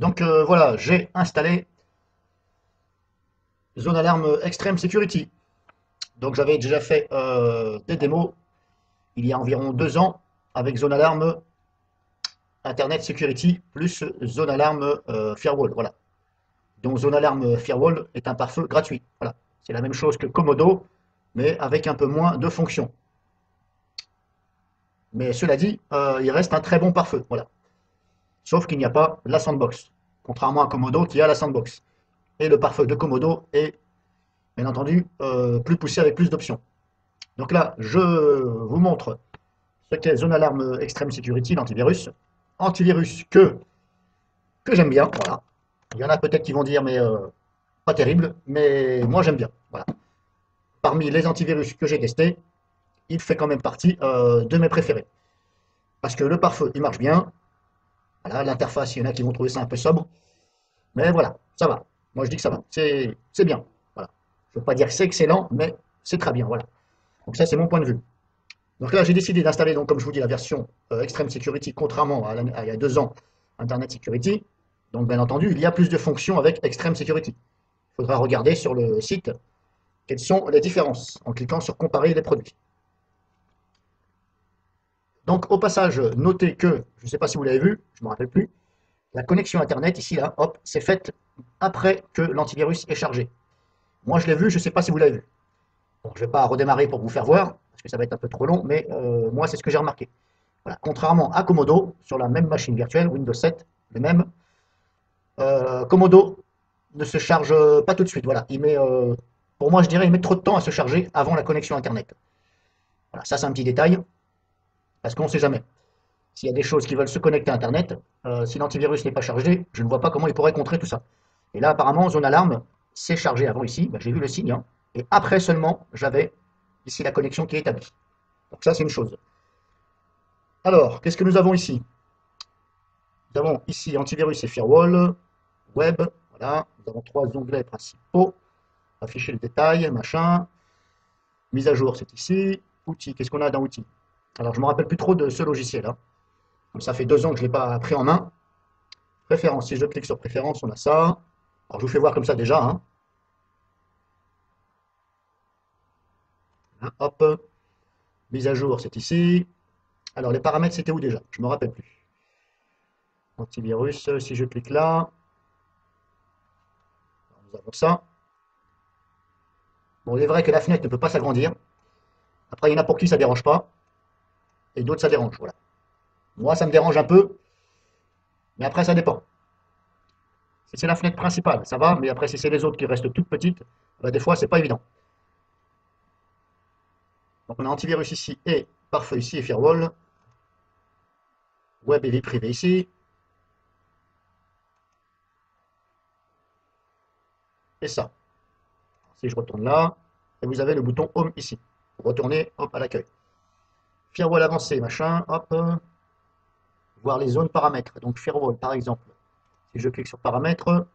Donc voilà, j'ai installé Zone Alarme Extreme Security. Donc j'avais déjà fait des démos il y a environ 2 ans avec Zone Alarme Internet Security plus Zone Alarme Firewall. Voilà. Donc Zone Alarme Firewall est un pare-feu gratuit. Voilà. C'est la même chose que Komodo, mais avec un peu moins de fonctions. Mais cela dit, il reste un très bon pare-feu. Voilà. Sauf qu'il n'y a pas la sandbox. Contrairement à Komodo qui a la sandbox. Et le pare-feu de Komodo est bien entendu plus poussé avec plus d'options. Donc là, je vous montre ce qu'est Zone Alarme Extreme Security, l'antivirus. Antivirus que j'aime bien, voilà. Il y en a peut-être qui vont dire, mais pas terrible, mais moi j'aime bien. Voilà. Parmi les antivirus que j'ai testés, il fait quand même partie de mes préférés. Parce que le pare-feu, il marche bien. Voilà, l'interface, il y en a qui vont trouver ça un peu sobre. Mais voilà, ça va. Moi je dis que ça va. C'est bien. Voilà. Je ne veux pas dire que c'est excellent, mais c'est très bien. Voilà. Donc ça, c'est mon point de vue. Donc là, j'ai décidé d'installer, donc, comme je vous dis, la version Extreme Security, contrairement à il y a 2 ans, Internet Security. Donc, bien entendu, il y a plus de fonctions avec Extreme Security. Il faudra regarder sur le site quelles sont les différences en cliquant sur Comparer les produits. Donc, au passage, notez que, je ne sais pas si vous l'avez vu, je ne me rappelle plus, la connexion Internet, ici, là, hop, c'est faite après que l'antivirus est chargé. Moi, je l'ai vu, je ne sais pas si vous l'avez vu. Bon, je ne vais pas redémarrer pour vous faire voir, parce que ça va être un peu trop long, mais moi, c'est ce que j'ai remarqué. Voilà. Contrairement à Komodo, sur la même machine virtuelle, Windows 7, le même, Komodo ne se charge pas tout de suite. Voilà. Pour moi, je dirais, il met trop de temps à se charger avant la connexion Internet. Voilà. Ça, c'est un petit détail, parce qu'on ne sait jamais. S'il y a des choses qui veulent se connecter à Internet, si l'antivirus n'est pas chargé, je ne vois pas comment il pourrait contrer tout ça. Et là, apparemment, Zone Alarme s'est chargé avant ici. Ben, j'ai vu le signe. Hein. Et après seulement, j'avais ici la connexion qui est établie. Donc ça, c'est une chose. Alors, qu'est-ce que nous avons ici? Nous avons ici antivirus et firewall, web, voilà. Nous avons 3 onglets principaux. Afficher le détail, machin. Mise à jour, c'est ici. Outils, qu'est-ce qu'on a dans outils? Alors, je ne me rappelle plus trop de ce logiciel-là. Comme ça fait 2 ans que je ne l'ai pas pris en main. Préférences, si je clique sur préférences, on a ça. Alors, je vous fais voir comme ça déjà. Hein. Hein, hop, mise à jour, c'est ici. Alors, les paramètres, c'était où déjà? Je ne me rappelle plus. Antivirus, si je clique là, nous avons ça. Bon, il est vrai que la fenêtre ne peut pas s'agrandir. Après, il y en a pour qui ça ne dérange pas, et d'autres ça dérange. Voilà. Moi, ça me dérange un peu, mais après, ça dépend. Si c'est la fenêtre principale, ça va, mais après, si c'est les autres qui restent toutes petites, bah, des fois, c'est pas évident. Donc, on a antivirus ici, et pare-feu ici, et firewall. Web et vie privée ici. Et ça. Si je retourne là, et vous avez le bouton Home ici. Pour retourner, hop, à l'accueil. Firewall avancé, machin, hop. Voir les zones paramètres. Donc, firewall, par exemple. Si je clique sur paramètres,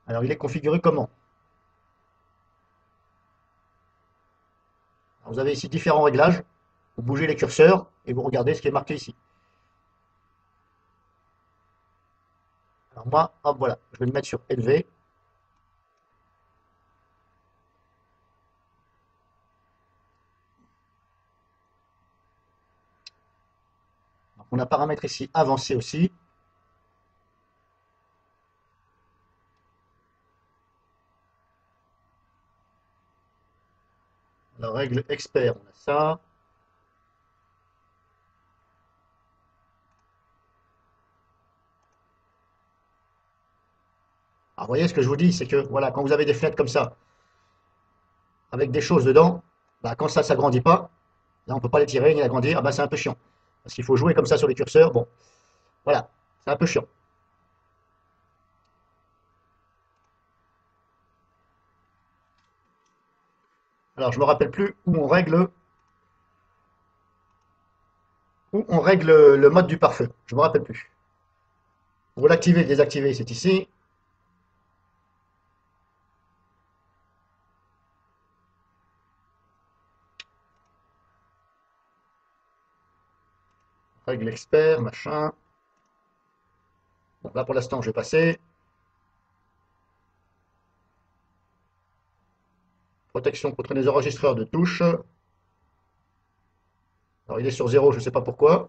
alors il est configuré comment? Alors, vous avez ici différents réglages. Vous bougez les curseurs et vous regardez ce qui est marqué ici. Alors moi, hop, voilà, je vais le mettre sur élevé. Donc, on a paramètres ici avancé aussi. La règle expert, on a ça. Alors, vous voyez ce que je vous dis, c'est que voilà, quand vous avez des fenêtres comme ça, avec des choses dedans, bah, quand ça ne s'agrandit pas, là on ne peut pas les tirer ni l'agrandir, bah, c'est un peu chiant. Parce qu'il faut jouer comme ça sur les curseurs. Bon, voilà, c'est un peu chiant. Alors je me rappelle plus où on règle le mode du pare-feu. Je me rappelle plus. Pour l'activer et le désactiver, c'est ici. Règle expert, machin. Bon, là pour l'instant, je vais passer. Protection contre les enregistreurs de touches. Alors il est sur 0, je ne sais pas pourquoi.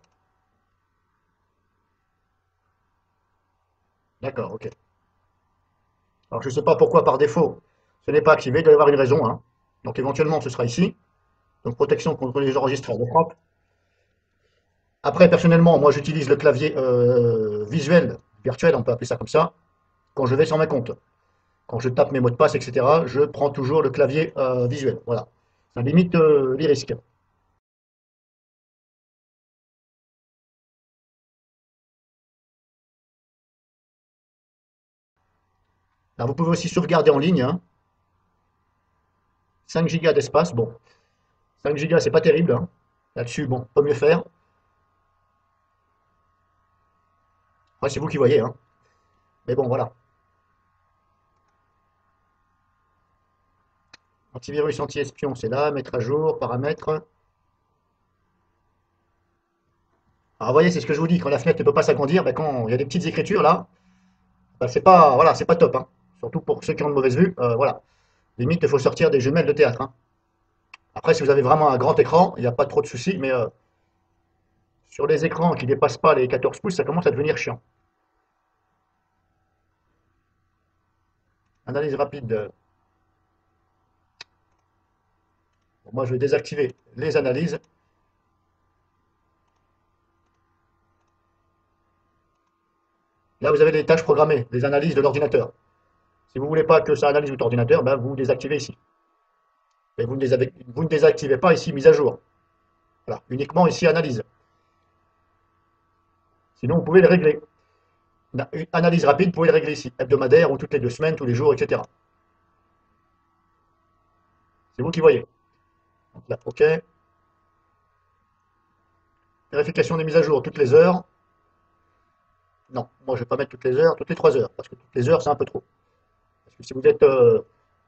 D'accord, ok. Alors je ne sais pas pourquoi par défaut, ce n'est pas activé, il doit y avoir une raison, hein. Donc éventuellement, ce sera ici. Donc protection contre les enregistreurs de frappe. Après, personnellement, moi j'utilise le clavier visuel, virtuel, on peut appeler ça comme ça, quand je vais sur mes comptes. Quand je tape mes mots de passe, etc., je prends toujours le clavier visuel. Voilà. Ça limite les risques. Alors, vous pouvez aussi sauvegarder en ligne, hein. 5 Go d'espace, bon. 5 Go, c'est pas terrible, hein. Là-dessus, bon, peut mieux faire. Ouais, c'est vous qui voyez, hein. Mais bon, voilà. Antivirus, anti-espion, c'est là. Mettre à jour, paramètres. Alors, vous voyez, c'est ce que je vous dis. Quand la fenêtre ne peut pas s'agrandir, ben, quand il y a des petites écritures là, ben, c'est pas, voilà, c'est pas top, hein. Surtout pour ceux qui ont de mauvaise vue. Voilà. Limite, il faut sortir des jumelles de théâtre, hein. Après, si vous avez vraiment un grand écran, il n'y a pas trop de soucis, mais sur les écrans qui ne dépassent pas les 14 pouces, ça commence à devenir chiant. Analyse rapide. Bon, moi, je vais désactiver les analyses. Là, vous avez les tâches programmées, les analyses de l'ordinateur. Si vous ne voulez pas que ça analyse votre ordinateur, ben, vous désactivez ici. Mais vous ne désactivez pas ici mise à jour. Voilà, uniquement ici analyse. Sinon, vous pouvez le régler. Une analyse rapide, vous pouvez le régler ici, hebdomadaire ou toutes les 2 semaines, tous les jours, etc. C'est vous qui voyez. Donc là, OK. Vérification des mises à jour toutes les heures. Non, moi je ne vais pas mettre toutes les heures, toutes les 3 heures, parce que toutes les heures c'est un peu trop. Parce que si vous êtes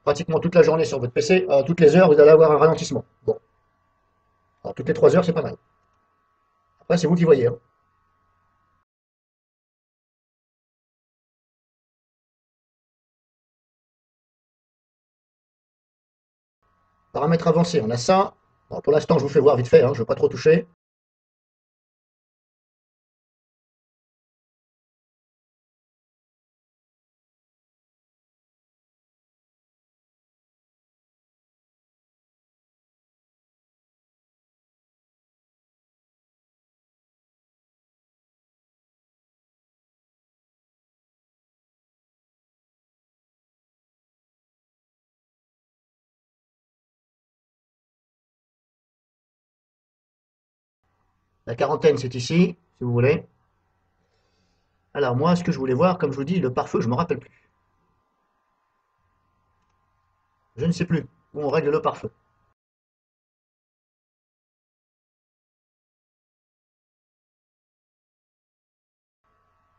pratiquement toute la journée sur votre PC, toutes les heures vous allez avoir un ralentissement. Bon, alors toutes les 3 heures c'est pas mal. Après c'est vous qui voyez, hein. Paramètres avancés, on a ça. Bon, pour l'instant je vous fais voir vite fait, hein, je ne veux pas trop toucher. La quarantaine c'est ici, si vous voulez. Alors moi ce que je voulais voir, comme je vous dis, le pare-feu je ne me rappelle plus. Je ne sais plus où on règle le pare-feu.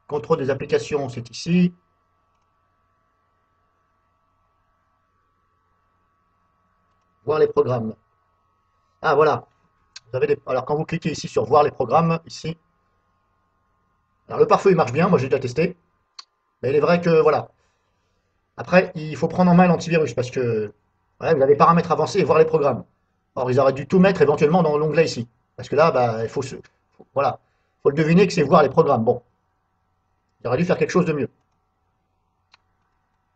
Contrôle des applications c'est ici. Voir les programmes. Ah voilà, alors quand vous cliquez ici sur voir les programmes, ici, alors le pare-feu il marche bien, moi j'ai déjà testé, mais il est vrai que voilà. Après, il faut prendre en main l'antivirus parce que ouais, vous avez paramètres avancés et voir les programmes. Or, ils auraient dû tout mettre éventuellement dans l'onglet ici. Parce que là, bah, voilà, faut le deviner que c'est voir les programmes. Bon, il aurait dû faire quelque chose de mieux.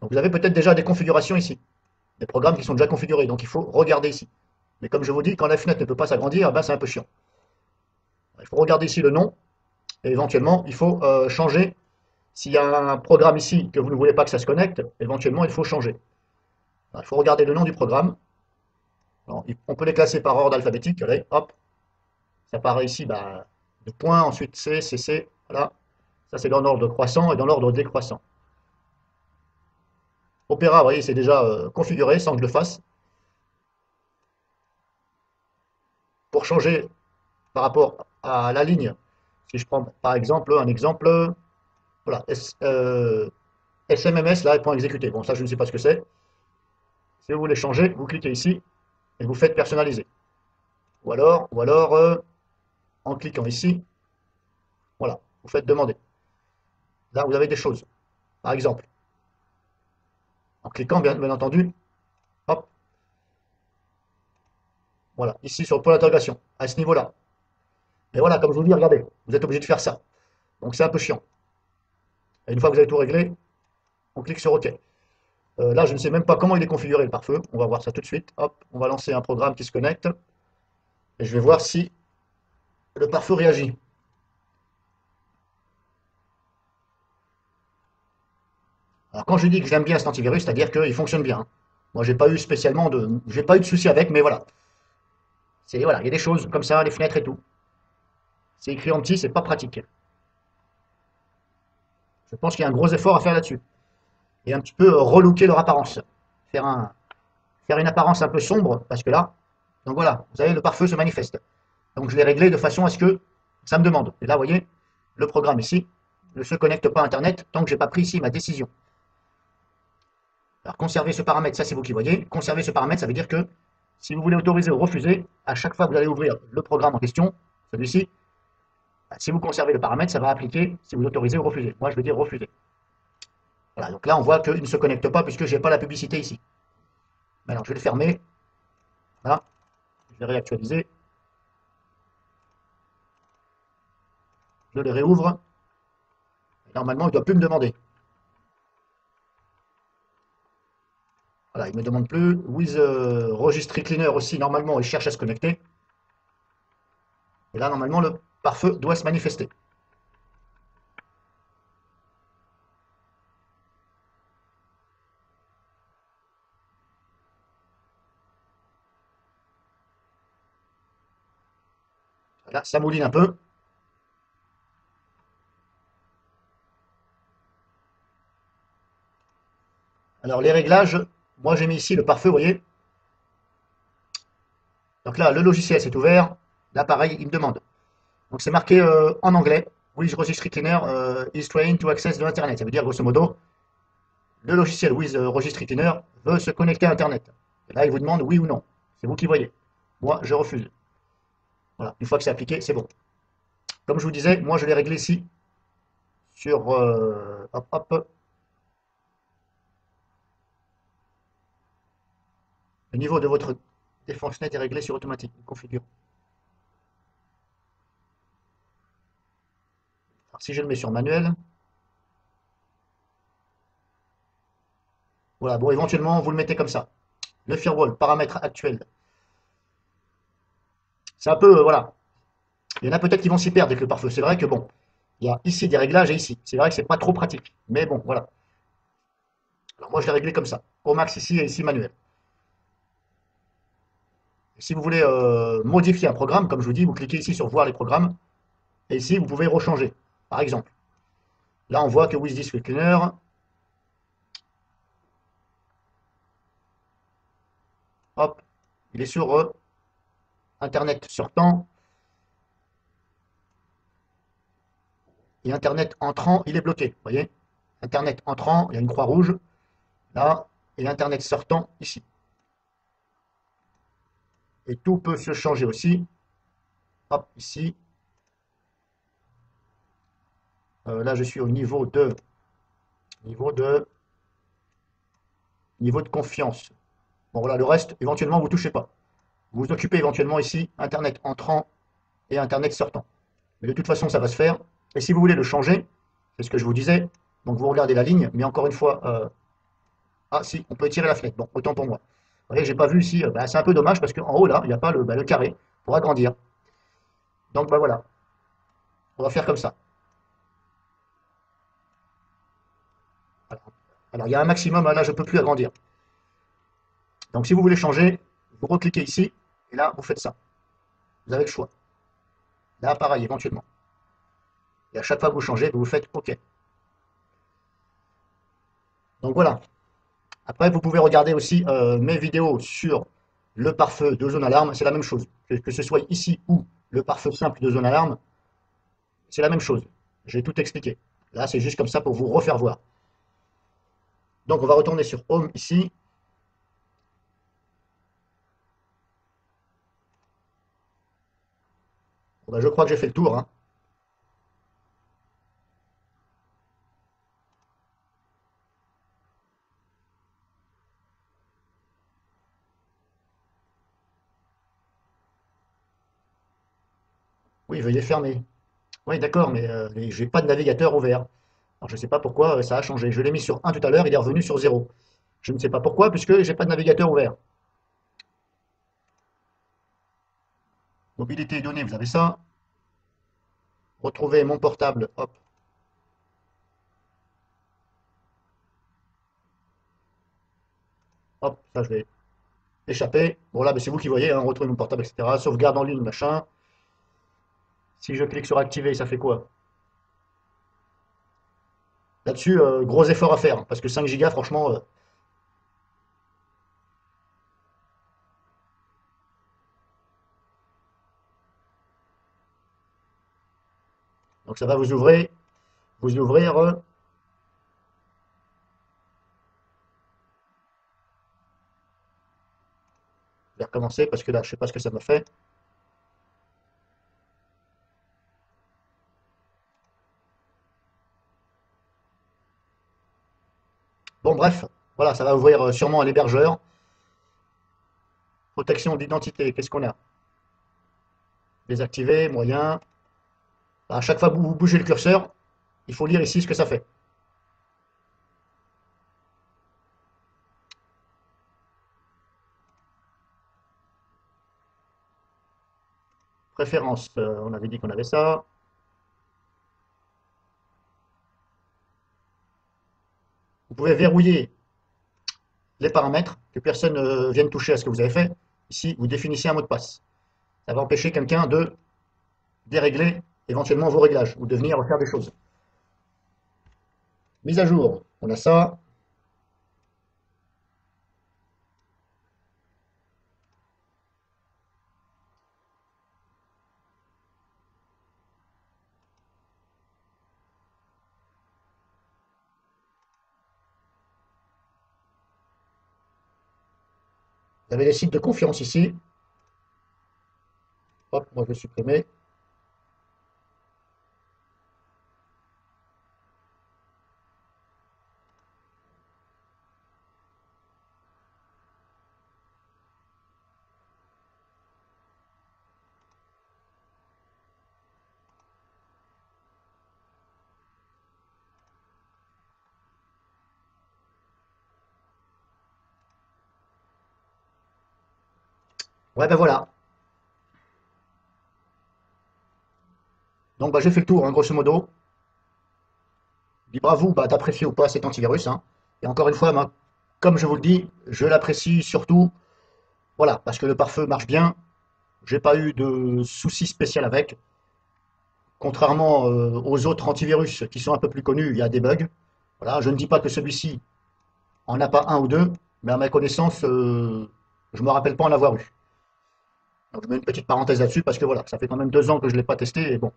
Donc vous avez peut-être déjà des configurations ici, des programmes qui sont déjà configurés. Donc il faut regarder ici. Mais comme je vous dis, quand la fenêtre ne peut pas s'agrandir, ben, c'est un peu chiant. Il faut regarder ici le nom et éventuellement il faut changer. S'il y a un programme ici que vous ne voulez pas que ça se connecte, éventuellement il faut changer. Alors, il faut regarder le nom du programme. Alors, on peut les classer par ordre alphabétique. Allez, hop, ça paraît ici bah, de points, ensuite C, C, C. Voilà. Ça, c'est dans l'ordre croissant et dans l'ordre décroissant. Opéra, vous voyez, c'est déjà configuré sans que je le fasse. Pour changer par rapport à la ligne, si je prends par exemple un exemple, voilà, SMMS, là, point exécuté. Bon, ça, je ne sais pas ce que c'est. Si vous voulez changer, vous cliquez ici et vous faites personnaliser. Ou alors en cliquant ici, voilà, vous faites demander. Là, vous avez des choses. Par exemple, en cliquant, bien entendu, hop, voilà, ici sur le point d'interrogation, à ce niveau-là. Et voilà, comme je vous dis, regardez, vous êtes obligé de faire ça. Donc c'est un peu chiant. Et une fois que vous avez tout réglé, on clique sur OK. Là, je ne sais même pas comment il est configuré le pare-feu. On va voir ça tout de suite. Hop, on va lancer un programme qui se connecte. Et je vais voir si le pare-feu réagit. Alors quand je dis que j'aime bien cet antivirus, c'est-à-dire qu'il fonctionne bien, hein. Moi, j'ai pas eu de soucis avec, mais voilà. Voilà, il y a des choses comme ça, les fenêtres et tout. C'est écrit en petit, c'est pas pratique. Je pense qu'il y a un gros effort à faire là-dessus. Et un petit peu relooker leur apparence. Faire un, faire une apparence un peu sombre, parce que là, donc voilà, vous savez, le pare-feu se manifeste. Donc je l'ai réglé de façon à ce que ça me demande. Et là, vous voyez, le programme ici ne se connecte pas à Internet tant que j'ai pas pris ici ma décision. Alors conserver ce paramètre, ça c'est vous qui voyez. Conserver ce paramètre, ça veut dire que si vous voulez autoriser ou refuser, à chaque fois que vous allez ouvrir le programme en question, celui-ci, si vous conservez le paramètre, ça va appliquer si vous autorisez ou refusez. Moi, je vais dire refuser. Voilà, donc là, on voit qu'il ne se connecte pas puisque je n'ai pas la publicité ici. Maintenant, je vais le fermer. Voilà, je vais réactualiser. Je le réouvre. Normalement, il ne doit plus me demander. Voilà, il ne me demande plus. With Registry Cleaner aussi, normalement, il cherche à se connecter. Et là, normalement, le pare-feu doit se manifester. Là, ça mouline un peu. Alors, les réglages, moi, j'ai mis ici le pare-feu, vous voyez. Donc là, le logiciel s'est ouvert. Là, pareil, il me demande. Donc, c'est marqué en anglais. With Registry Cleaner is trying to access the Internet. Ça veut dire, grosso modo, le logiciel With Registry Cleaner veut se connecter à Internet. Et là, il vous demande oui ou non. C'est vous qui voyez. Moi, je refuse. Voilà, une fois que c'est appliqué, c'est bon. Comme je vous disais, moi, je l'ai réglé ici sur hop, hop, le niveau de votre défense net est réglé sur automatique. Configure. Alors, si je le mets sur manuel, voilà, bon, éventuellement, vous le mettez comme ça. Le firewall, paramètre actuel. C'est un peu, voilà. Il y en a peut-être qui vont s'y perdre avec le pare-feu. C'est vrai que bon, il y a ici des réglages et ici. C'est vrai que c'est pas trop pratique. Mais bon, voilà. Alors moi, je l'ai réglé comme ça. Au max ici et ici manuel. Et si vous voulez modifier un programme, comme je vous dis, vous cliquez ici sur voir les programmes. Et ici, vous pouvez rechanger. Par exemple, là, on voit que With Disk Cleaner, hop, il est sur Internet sortant. Et Internet entrant, il est bloqué. Vous voyez? Internet entrant, il y a une croix rouge. Là, et Internet sortant, ici. Et tout peut se changer aussi. Hop, ici. Là, je suis au niveau de, niveau de confiance. Bon, voilà, le reste, éventuellement, vous ne touchez pas. Vous vous occupez éventuellement ici, Internet entrant et Internet sortant. Mais de toute façon, ça va se faire. Et si vous voulez le changer, c'est ce que je vous disais. Donc, vous regardez la ligne, mais encore une fois, ah si, on peut étirer la fenêtre. Bon, autant pour moi. Vous voyez, j'ai pas vu ici, bah, c'est un peu dommage parce qu'en haut, là, il n'y a pas le carré pour agrandir. Donc, bah voilà, on va faire comme ça. Alors, il y a un maximum, hein, là, je ne peux plus agrandir. Donc, si vous voulez changer, vous recliquez ici, et là, vous faites ça. Vous avez le choix. Là, pareil, éventuellement. Et à chaque fois que vous changez, vous faites OK. Donc voilà. Après, vous pouvez regarder aussi mes vidéos sur le pare-feu de zone alarme. C'est la même chose. Que ce soit ici ou le pare-feu simple de zone alarme, c'est la même chose. J'ai tout expliqué. Là, c'est juste comme ça pour vous refaire voir. Donc, on va retourner sur Home ici. Bon, ben, je crois que j'ai fait le tour, hein. Oui, veuillez fermer. Oui, d'accord, mais j'ai pas de navigateur ouvert. Alors, je ne sais pas pourquoi ça a changé. Je l'ai mis sur 1 tout à l'heure, il est revenu sur 0. Je ne sais pas pourquoi, puisque j'ai pas de navigateur ouvert. Mobilité et données, vous avez ça. Retrouver mon portable, hop. Hop, ça je vais échapper. Bon là, ben, c'est vous qui voyez, hein, retrouver mon portable, etc. Sauvegarde en ligne, machin. Si je clique sur activer, ça fait quoi? Là-dessus, gros effort à faire, parce que 5 gigas, franchement, donc ça va vous ouvrir, je vais recommencer parce que là, je sais pas ce que ça m'a fait. Bon, bref, voilà, ça va ouvrir sûrement à l'hébergeur. Protection d'identité, qu'est-ce qu'on a? Désactiver, moyen. À chaque fois que vous bougez le curseur, il faut lire ici ce que ça fait. Préférences, on avait dit qu'on avait ça. Vous pouvez verrouiller les paramètres, que personne ne vienne toucher à ce que vous avez fait. Ici, vous définissez un mot de passe. Ça va empêcher quelqu'un de dérégler éventuellement vos réglages ou de venir faire des choses. Mise à jour, on a ça. Vous avez les sites de confiance ici. Hop, moi je vais supprimer. Ouais, ben voilà. Donc bah, j'ai fait le tour, hein, grosso modo. Libre à vous bah, d'apprécier ou pas cet antivirus, hein. Et encore une fois, moi, comme je vous le dis, je l'apprécie surtout, voilà, parce que le pare-feu marche bien. J'ai pas eu de soucis spécial avec. Contrairement aux autres antivirus qui sont un peu plus connus, il y a des bugs. Voilà, je ne dis pas que celui-ci en a pas un ou deux, mais à ma connaissance, je ne me rappelle pas en avoir eu. Donc je mets une petite parenthèse là-dessus parce que voilà, ça fait quand même 2 ans que je ne l'ai pas testé et bon,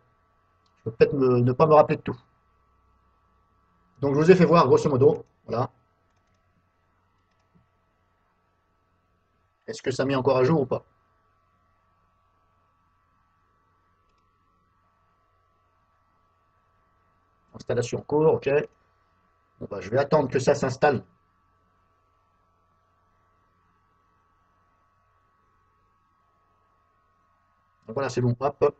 je peux peut-être ne pas me rappeler de tout. Donc je vous ai fait voir grosso modo, voilà. Est-ce que ça met encore à jour ou pas? Installation en cours, ok. Bon, bah, je vais attendre que ça s'installe. Donc voilà, c'est bon. Hop.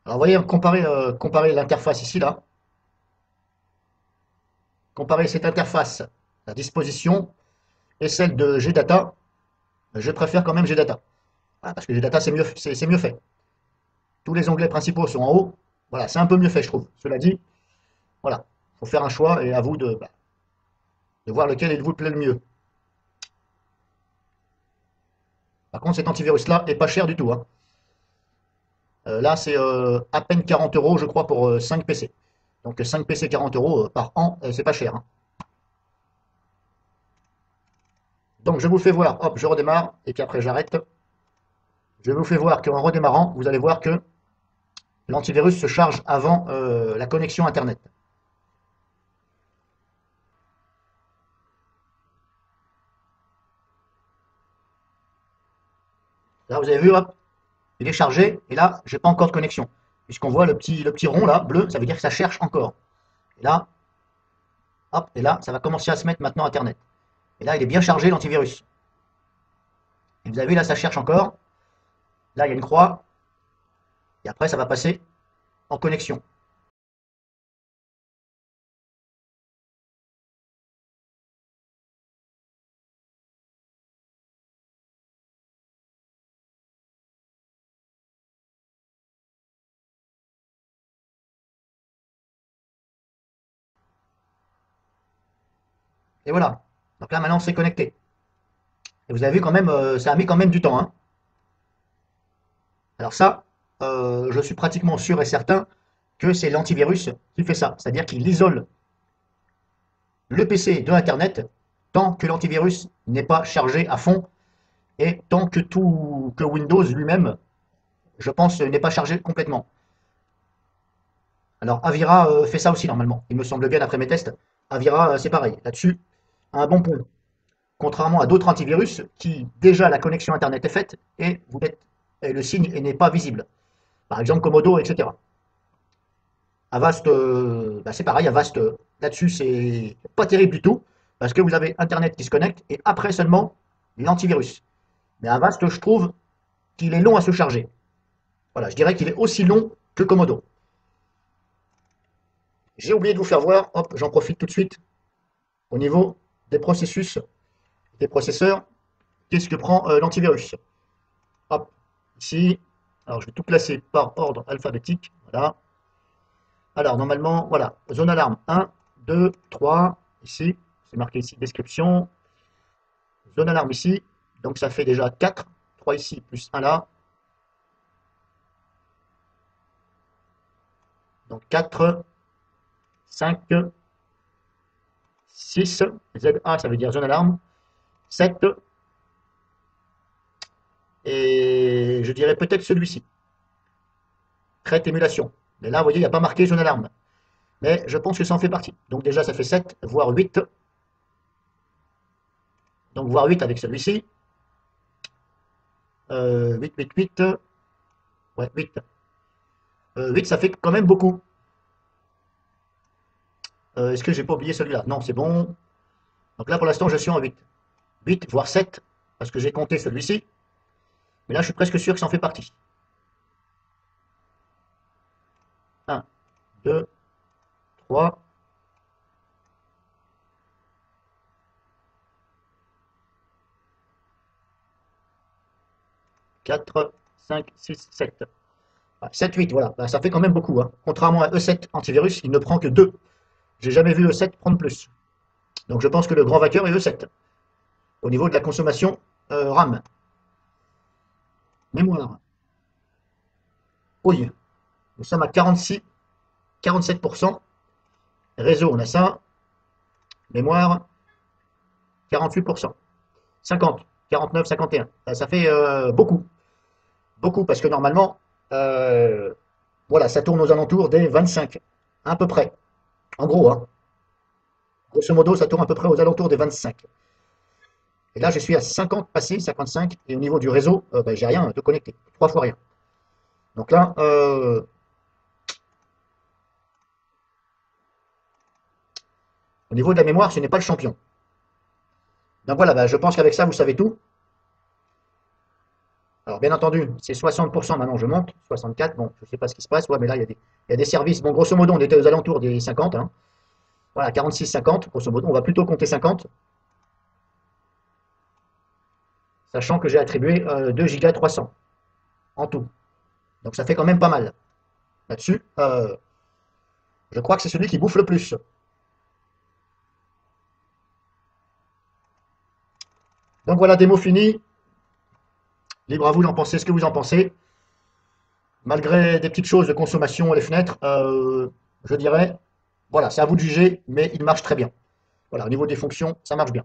Alors vous voyez, comparer l'interface ici, là. Comparer cette interface, la disposition, et celle de GData, je préfère quand même GData. Voilà, parce que GData, c'est mieux fait. Tous les onglets principaux sont en haut. Voilà, c'est un peu mieux fait, je trouve. Cela dit, voilà, il faut faire un choix et à vous de voir lequel il vous plaît le mieux. Par contre, cet antivirus-là est pas cher du tout, hein. Là, c'est à peine 40 euros, je crois, pour 5 PC. Donc 5 PC 40 euros par an, c'est pas cher, hein. Donc je vous fais voir, hop, je redémarre, et puis après j'arrête. Je vous fais voir qu'en redémarrant, vous allez voir que l'antivirus se charge avant la connexion Internet. Là, vous avez vu, hop, il est chargé, et là, j'ai pas encore de connexion. Puisqu'on voit le petit rond là, bleu, ça veut dire que ça cherche encore. Et là, hop, et là, ça va commencer à se mettre maintenant Internet. Et là, il est bien chargé l'antivirus. Et vous avez vu, là, ça cherche encore. Là, il y a une croix. Et après, ça va passer en connexion. Et voilà. Donc là, maintenant, c'est connecté. Et vous avez vu quand même, ça a mis quand même du temps, hein. Alors ça, je suis pratiquement sûr et certain que c'est l'antivirus qui fait ça. C'est-à-dire qu'il isole le PC de Internet tant que l'antivirus n'est pas chargé à fond et tant que Windows lui-même, je pense, n'est pas chargé complètement. Alors Avira fait ça aussi normalement. Il me semble bien d'après mes tests. Avira, c'est pareil. Là-dessus, un bon point. Contrairement à d'autres antivirus qui, déjà, la connexion Internet est faite et le signe n'est pas visible. Par exemple, Komodo, etc. Avast, bah, c'est pareil, Avast, là-dessus, c'est pas terrible du tout, parce que vous avez Internet qui se connecte, et après seulement l'antivirus. Mais Avast, je trouve qu'il est long à se charger. Voilà, je dirais qu'il est aussi long que Komodo. J'ai oublié de vous faire voir, hop, j'en profite tout de suite, au niveau des processus, des processeurs, qu'est-ce que prend l'antivirus. Hop, ici, alors je vais tout classer par ordre alphabétique, voilà. Alors, normalement, voilà, zone alarme 1, 2, 3, ici, c'est marqué ici, description, zone alarme ici, donc ça fait déjà 4, 3 ici, plus 1 là, donc 4, 5, 6, ZA, ça veut dire zone alarme, 7, et je dirais peut-être celui-ci, traite émulation. Mais là, vous voyez, il n'y a pas marqué zone alarme. Mais je pense que ça en fait partie. Donc déjà, ça fait 7, voire 8. Donc voire 8 avec celui-ci. 8, 8, 8. Ouais, 8. 8, ça fait quand même beaucoup. Est-ce que j'ai pas oublié celui-là? Non, c'est bon. Donc là, pour l'instant, je suis en 8. 8, voire 7, parce que j'ai compté celui-ci. Mais là, je suis presque sûr que ça en fait partie. 1, 2, 3, 4, 5, 6, 7. 7, 8, voilà. Bah, ça fait quand même beaucoup, hein. Contrairement à E7 antivirus, il ne prend que 2. J'ai jamais vu E7 prendre plus. Donc je pense que le grand vainqueur est E7. Au niveau de la consommation RAM. Mémoire. Oui, nous sommes à 46, 47%. Réseau, on a ça. Mémoire, 48%. 50, 49, 51. Ça fait beaucoup. Beaucoup, parce que normalement, euh, voilà, ça tourne aux alentours des 25. À peu près. En gros, hein. Grosso modo, ça tourne à peu près aux alentours des 25. Et là, je suis à 50 passé, 55. Et au niveau du réseau, ben, j'ai rien de connecté. 3 fois rien. Donc là, au niveau de la mémoire, ce n'est pas le champion. Donc voilà, ben, je pense qu'avec ça, vous savez tout. Alors bien entendu, c'est 60% maintenant, je monte, 64, bon, je ne sais pas ce qui se passe, ouais, mais là, il y a des services, bon, grosso modo, on était aux alentours des 50, hein. Voilà, 46, 50, grosso modo, on va plutôt compter 50, sachant que j'ai attribué 2 Go 300 en tout. Donc ça fait quand même pas mal. Là-dessus, je crois que c'est celui qui bouffe le plus. Donc voilà, démo finie, libre à vous d'en penser ce que vous en pensez. Malgré des petites choses de consommation, les fenêtres, je dirais, voilà, c'est à vous de juger, mais il marche très bien. Voilà, au niveau des fonctions, ça marche bien.